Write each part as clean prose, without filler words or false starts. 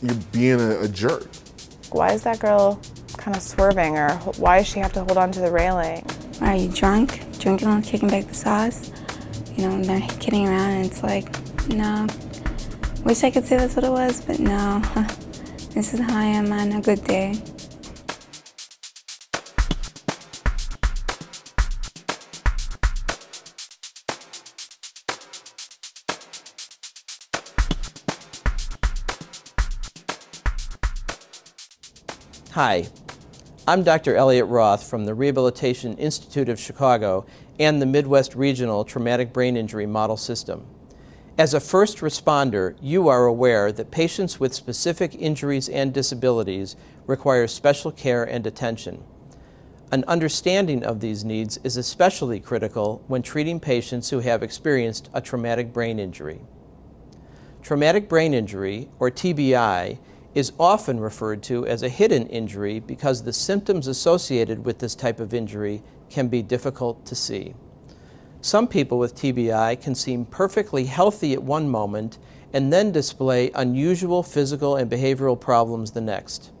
you're being a jerk. Why is that girl kind of swerving, or why does she have to hold on to the railing? Are you drunk? Drinking and kicking back the sauce? You know, and they're kidding around and it's like, no. Wish I could say that's what it was, but no. This is how I am on a good day. Hi, I'm Dr. Elliot Roth from the Rehabilitation Institute of Chicago and the Midwest Regional Traumatic Brain Injury Model System. As a first responder, you are aware that patients with specific injuries and disabilities require special care and attention. An understanding of these needs is especially critical when treating patients who have experienced a traumatic brain injury. Traumatic brain injury, or TBI, is often referred to as a hidden injury because the symptoms associated with this type of injury can be difficult to see. Some people with TBI can seem perfectly healthy at one moment and then display unusual physical and behavioral problems the next.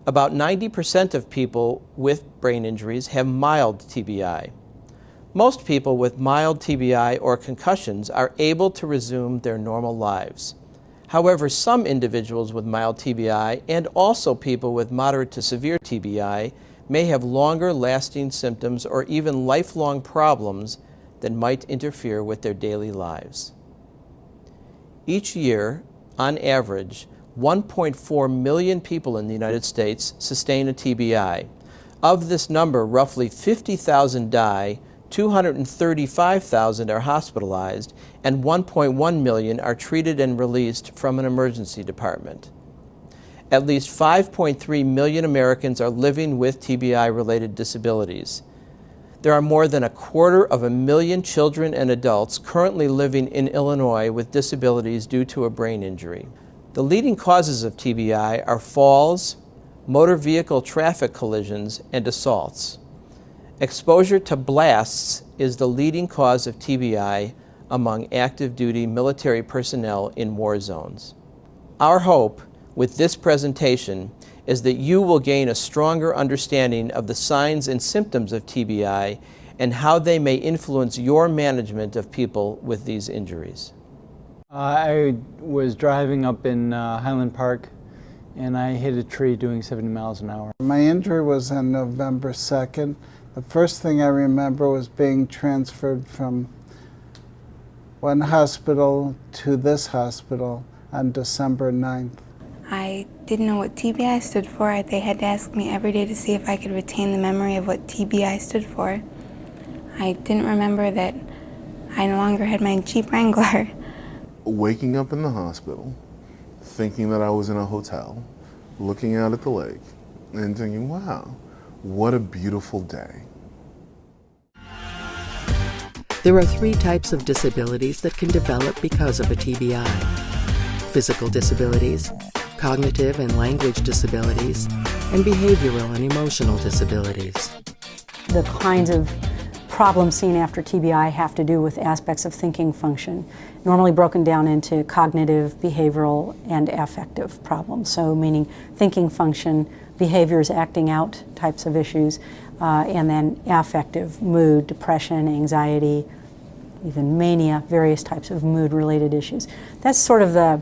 About 90% of people with brain injuries have mild TBI. Most people with mild TBI or concussions are able to resume their normal lives. However, some individuals with mild TBI and also people with moderate to severe TBI may have longer lasting symptoms or even lifelong problems that might interfere with their daily lives. Each year, on average, 1.4 million people in the United States sustain a TBI. Of this number, roughly 50,000 die, 235,000 are hospitalized, and 1.1 million are treated and released from an emergency department. At least 5.3 million Americans are living with TBI-related disabilities. There are more than 250,000 children and adults currently living in Illinois with disabilities due to a brain injury. The leading causes of TBI are falls, motor vehicle traffic collisions, and assaults. Exposure to blasts is the leading cause of TBI among active duty military personnel in war zones. Our hope with this presentation is that you will gain a stronger understanding of the signs and symptoms of TBI and how they may influence your management of people with these injuries. I was driving up in Highland Park and I hit a tree doing 70 miles an hour. My injury was on November 2nd. The first thing I remember was being transferred from one hospital to this hospital on December 9th. I didn't know what TBI stood for. They had to ask me every day to see if I could retain the memory of what TBI stood for. I didn't remember that I no longer had my Jeep Wrangler. Waking up in the hospital, thinking that I was in a hotel, looking out at the lake, and thinking, wow, what a beautiful day. There are 3 types of disabilities that can develop because of a TBI. Physical disabilities, cognitive and language disabilities, and behavioral and emotional disabilities. The kinds of problems seen after TBI have to do with aspects of thinking function, normally broken down into cognitive, behavioral, and affective problems. So meaning thinking function, behaviors, acting out types of issues, and then affective, mood, depression, anxiety, even mania, various types of mood-related issues. That's sort of the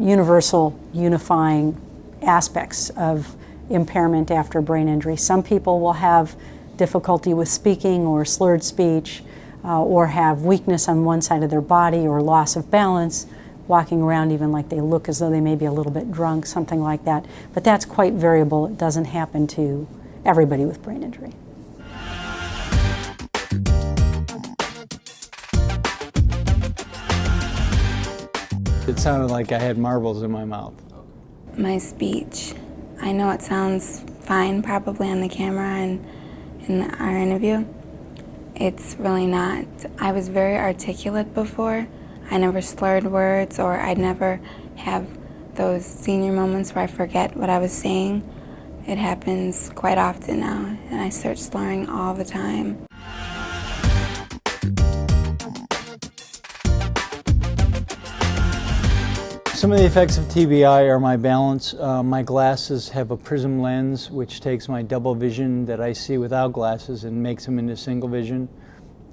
universal unifying aspects of impairment after brain injury. Some people will have difficulty with speaking or slurred speech, or have weakness on one side of their body or loss of balance, walking around even like they look as though they may be a little bit drunk, something like that. But that's quite variable. It doesn't happen to everybody with brain injury. It sounded like I had marbles in my mouth. My speech. I know it sounds fine probably on the camera and in our interview. It's really not. I was very articulate before. I never slurred words, or I'd never have those senior moments where I forget what I was saying. It happens quite often now, and I start slurring all the time. Some of the effects of TBI are my balance. My glasses have a prism lens which takes my double vision that I see without glasses and makes them into single vision.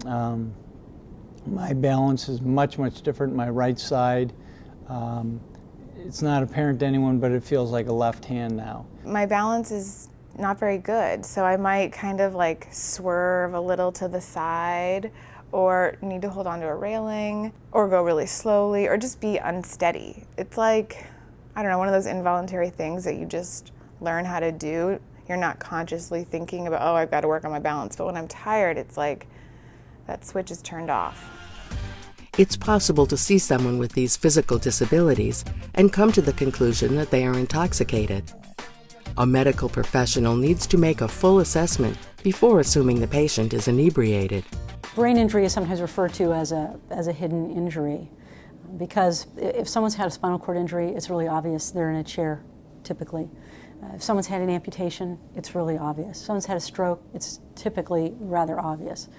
My balance is much different. My right side, it's not apparent to anyone, but it feels like a left hand now. My balance is not very good, so I might kind of like swerve a little to the side, or need to hold onto a railing, or go really slowly, or just be unsteady. It's like, I don't know, one of those involuntary things that you just learn how to do. You're not consciously thinking about, oh, I've got to work on my balance, but when I'm tired, it's like that switch is turned off. It's possible to see someone with these physical disabilities and come to the conclusion that they are intoxicated. A medical professional needs to make a full assessment before assuming the patient is inebriated. Brain injury is sometimes referred to as a hidden injury, because if someone's had a spinal cord injury, it's really obvious they're in a chair, typically. If someone's had an amputation, it's really obvious. If someone's had a stroke, it's typically rather obvious.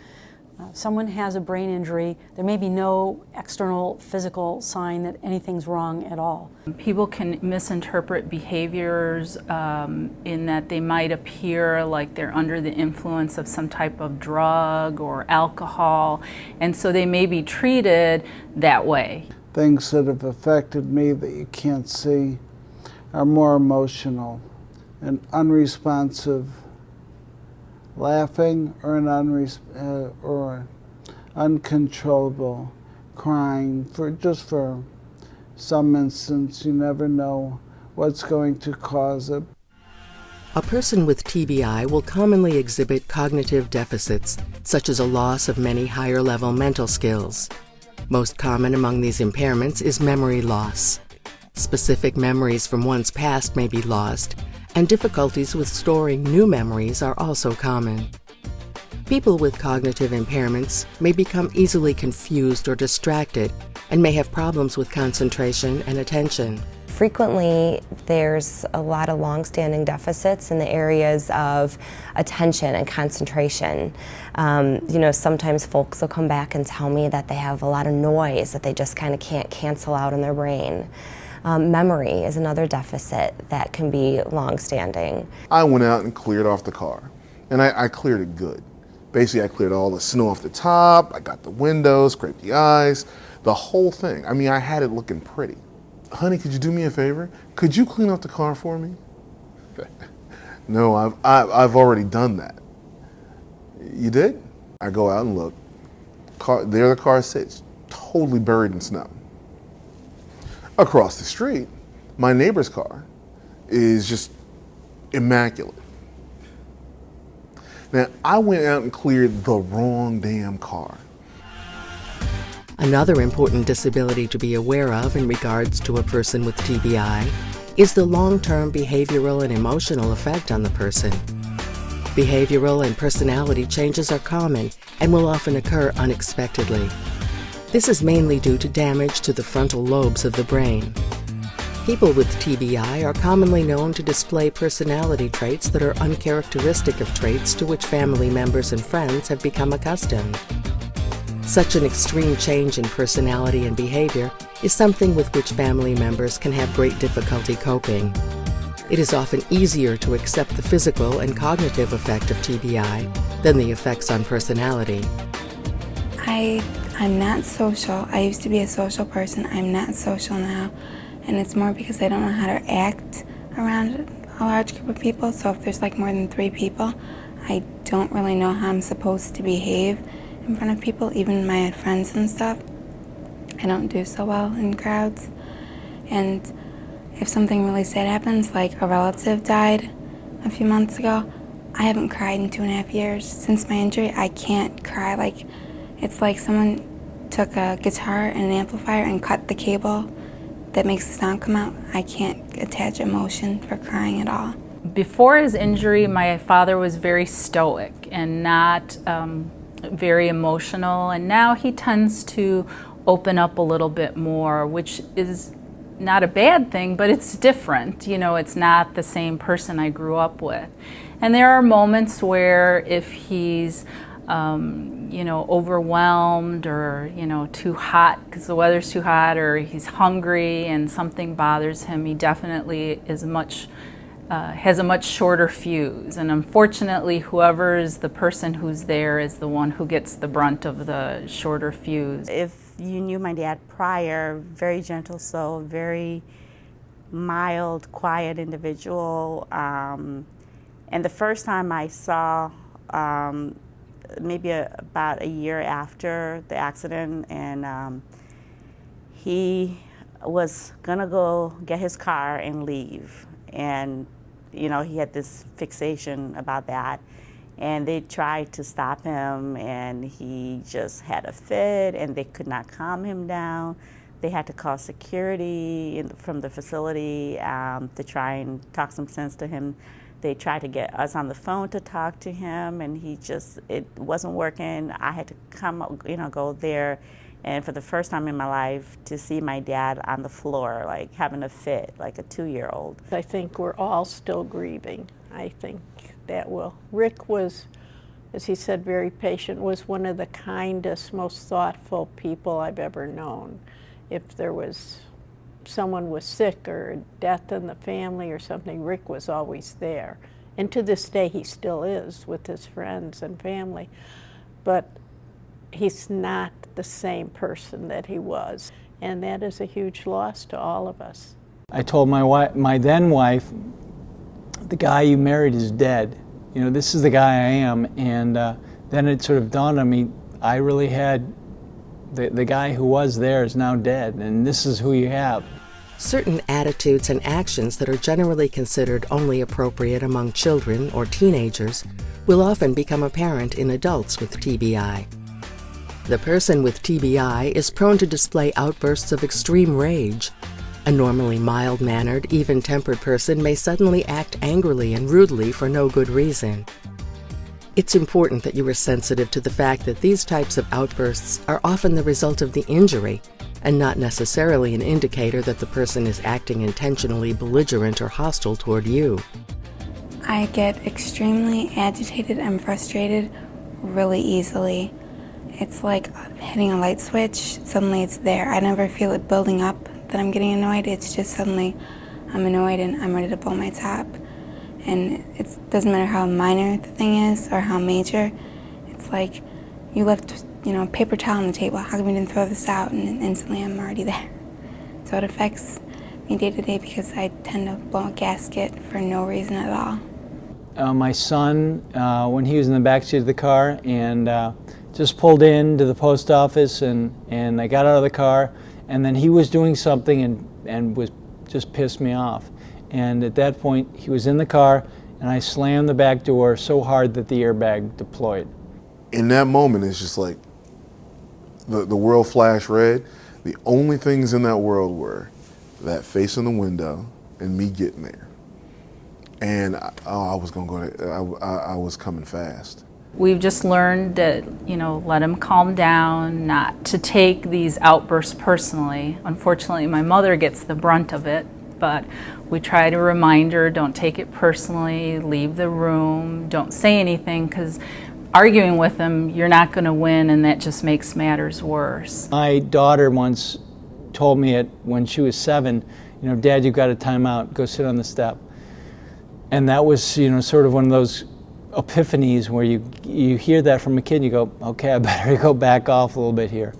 If someone has a brain injury, there may be no external physical sign that anything's wrong at all. People can misinterpret behaviors in that they might appear like they're under the influence of some type of drug or alcohol, and so they may be treated that way. Things that have affected me that you can't see are more emotional and unresponsive. Laughing or or uncontrollable crying just for some instance. You never know what's going to cause it. A person with TBI will commonly exhibit cognitive deficits, such as a loss of many higher-level mental skills. Most common among these impairments is memory loss. Specific memories from one's past may be lost, and difficulties with storing new memories are also common. People with cognitive impairments may become easily confused or distracted and may have problems with concentration and attention. Frequently, there's a lot of long-standing deficits in the areas of attention and concentration. Sometimes folks will come back and tell me that they have a lot of noise that they just kind of can't cancel out in their brain. Memory is another deficit that can be long-standing. I went out and cleared off the car, and I cleared it good. Basically, I cleared all the snow off the top, I got the windows, scraped the eyes, the whole thing. I mean, I had it looking pretty. Honey, could you do me a favor? Could you clean up the car for me? No, I've already done that. You did? I go out and look. There the car sits, totally buried in snow. Across the street, my neighbor's car is just immaculate. Now, I went out and cleared the wrong damn car. Another important disability to be aware of in regards to a person with TBI is the long-term behavioral and emotional effect on the person. Behavioral and personality changes are common and will often occur unexpectedly. This is mainly due to damage to the frontal lobes of the brain. People with TBI are commonly known to display personality traits that are uncharacteristic of traits to which family members and friends have become accustomed. Such an extreme change in personality and behavior is something with which family members can have great difficulty coping. It is often easier to accept the physical and cognitive effect of TBI than the effects on personality. I'm not social. I used to be a social person. I'm not social now. And it's more because I don't know how to act around a large group of people. So if there's like more than 3 people, I don't really know how I'm supposed to behave in front of people, even my friends and stuff. I don't do so well in crowds. And if something really sad happens, like a relative died a few months ago, I haven't cried in 2.5 years. Since my injury, I can't cry. It's like someone took a guitar and an amplifier and cut the cable that makes the sound come out. I can't attach emotion for crying at all. Before his injury, my father was very stoic and not very emotional, and now he tends to open up a little bit more, which is not a bad thing, but it's different. It's not the same person I grew up with. And there are moments where if he's you know, overwhelmed or, you know, too hot because the weather's too hot, or he's hungry and something bothers him, he definitely is has a much shorter fuse. And unfortunately, whoever is the person who's there is the one who gets the brunt of the shorter fuse. If you knew my dad prior, very gentle soul, very mild, quiet individual. And the first time I saw, maybe about a year after the accident, and he was gonna go get his car and leave. And you know, he had this fixation about that. And they tried to stop him, and he just had a fit, and they could not calm him down. They had to call security from the facility to try and talk some sense to him. They tried to get us on the phone to talk to him, and it wasn't working. I had to come, you know, go there, and for the first time in my life, to see my dad on the floor, like having a fit, like a 2-year-old. I think we're all still grieving. I think that Rick was, as he said, very patient, was one of the kindest, most thoughtful people I've ever known. If there was someone was sick or death in the family or something, Rick was always there. And to this day, he still is with his friends and family. But he's not the same person that he was. And that is a huge loss to all of us. I told my then wife, the guy you married is dead. You know, this is the guy I am. And then it sort of dawned on me, I really had, the guy who was there is now dead, and this is who you have. Certain attitudes and actions that are generally considered only appropriate among children or teenagers will often become apparent in adults with TBI. The person with TBI is prone to display outbursts of extreme rage. A normally mild-mannered, even-tempered person may suddenly act angrily and rudely for no good reason. It's important that you are sensitive to the fact that these types of outbursts are often the result of the injury and not necessarily an indicator that the person is acting intentionally belligerent or hostile toward you. I get extremely agitated and frustrated really easily. It's like hitting a light switch, suddenly it's there. I never feel it building up that I'm getting annoyed. It's just suddenly I'm annoyed and I'm ready to blow my top. And it doesn't matter how minor the thing is or how major. It's like you left, you know, a paper towel on the table. How come you didn't throw this out? And instantly I'm already there. So it affects me day to day because I tend to blow a gasket for no reason at all. My son, when he was in the backseat of the car and just pulled into the post office, and I got out of the car, and then he was doing something and was just pissed me off. And at that point, he was in the car, and I slammed the back door so hard that the airbag deployed. In that moment, it's just like the world flashed red. The only things in that world were that face in the window and me getting there. And I was gonna go to, I was coming fast. We've just learned that, you know, let him calm down, not to take these outbursts personally. Unfortunately, my mother gets the brunt of it, but we try to remind her, don't take it personally, leave the room, don't say anything, because arguing with him, you're not going to win, and that just makes matters worse. My daughter once told me when she was 7, you know, Dad, you've got a timeout, go sit on the step. And that was, you know, sort of one of those epiphanies where you hear that from a kid and you go, okay, I better go back off a little bit here.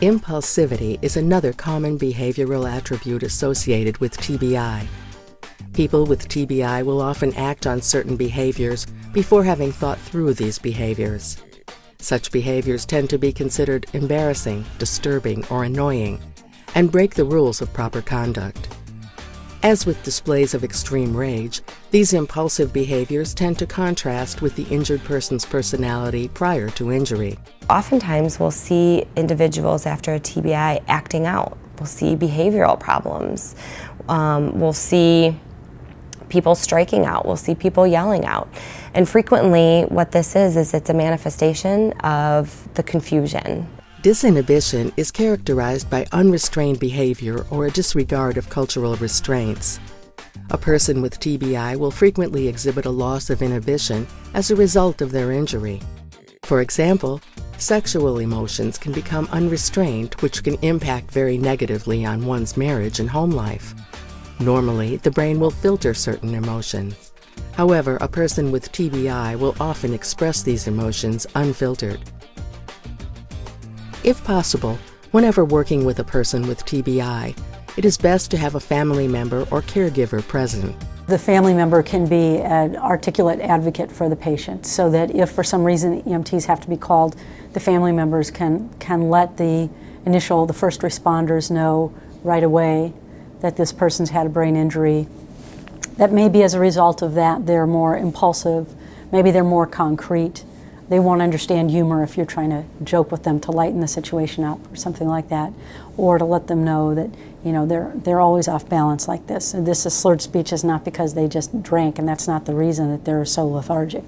Impulsivity is another common behavioral attribute associated with TBI. People with TBI will often act on certain behaviors before having thought through these behaviors. Such behaviors tend to be considered embarrassing, disturbing, or annoying, and break the rules of proper conduct. As with displays of extreme rage, these impulsive behaviors tend to contrast with the injured person's personality prior to injury. Oftentimes we'll see individuals after a TBI acting out. We'll see behavioral problems. We'll see people striking out. We'll see people yelling out. And frequently what this is it's a manifestation of the confusion. Disinhibition is characterized by unrestrained behavior or a disregard of cultural restraints. A person with TBI will frequently exhibit a loss of inhibition as a result of their injury. For example, sexual emotions can become unrestrained, which can impact very negatively on one's marriage and home life. Normally, the brain will filter certain emotions. However, a person with TBI will often express these emotions unfiltered. If possible, whenever working with a person with TBI, it is best to have a family member or caregiver present. The family member can be an articulate advocate for the patient, so that if for some reason EMTs have to be called, the family members can let the first responders know right away that this person's had a brain injury. That maybe as a result of that they're more impulsive, maybe they're more concrete. They won't understand humor if you're trying to joke with them to lighten the situation up or something like that, or to let them know that they're always off balance like this. And this slurred speech is not because they just drank, and that's not the reason that they're so lethargic.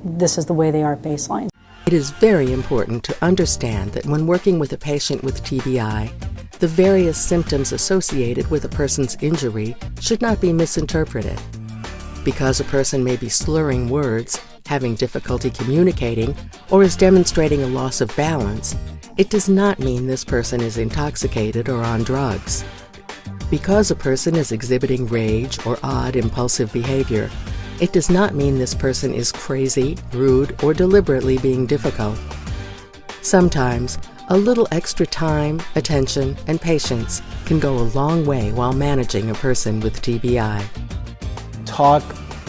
This is the way they are at baseline. It is very important to understand that when working with a patient with TBI, the various symptoms associated with a person's injury should not be misinterpreted. Because a person may be slurring words, having difficulty communicating, or is demonstrating a loss of balance, it does not mean this person is intoxicated or on drugs. Because a person is exhibiting rage or odd impulsive behavior, it does not mean this person is crazy, rude, or deliberately being difficult. Sometimes, a little extra time, attention, and patience can go a long way while managing a person with TBI. Talk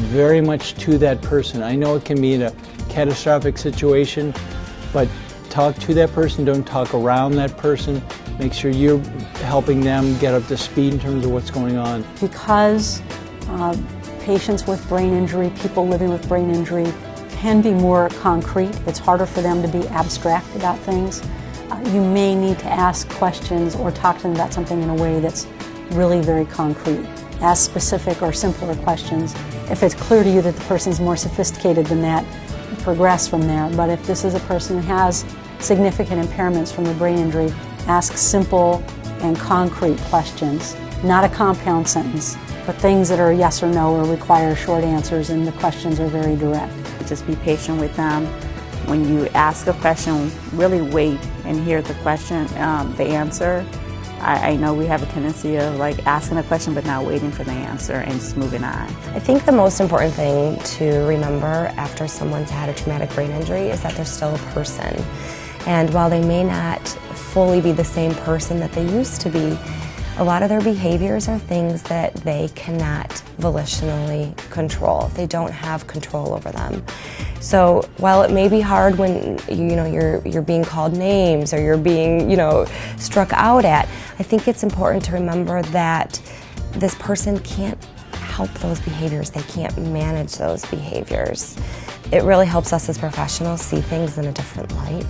very much to that person. I know it can be in a catastrophic situation, but talk to that person, don't talk around that person. Make sure you're helping them get up to speed in terms of what's going on. Because patients with brain injury, people living with brain injury, can be more concrete. It's harder for them to be abstract about things. You may need to ask questions or talk to them about something in a way that's really very concrete. Ask specific or simpler questions. If it's clear to you that the person's more sophisticated than that, progress from there. But if this is a person who has significant impairments from a brain injury, ask simple and concrete questions, not a compound sentence, but things that are yes or no or require short answers, and the questions are very direct. Just be patient with them. When you ask a question, really wait and hear the question, the answer. I know we have a tendency of asking a question but not waiting for the answer and just moving on. I think the most important thing to remember after someone's had a traumatic brain injury is that they're still a person. And while they may not fully be the same person that they used to be, a lot of their behaviors are things that they cannot volitionally control. They don't have control over them. So while it may be hard when you're being called names or you're being struck out at, I think it's important to remember that this person can't help those behaviors. They can't manage those behaviors. It really helps us as professionals see things in a different light.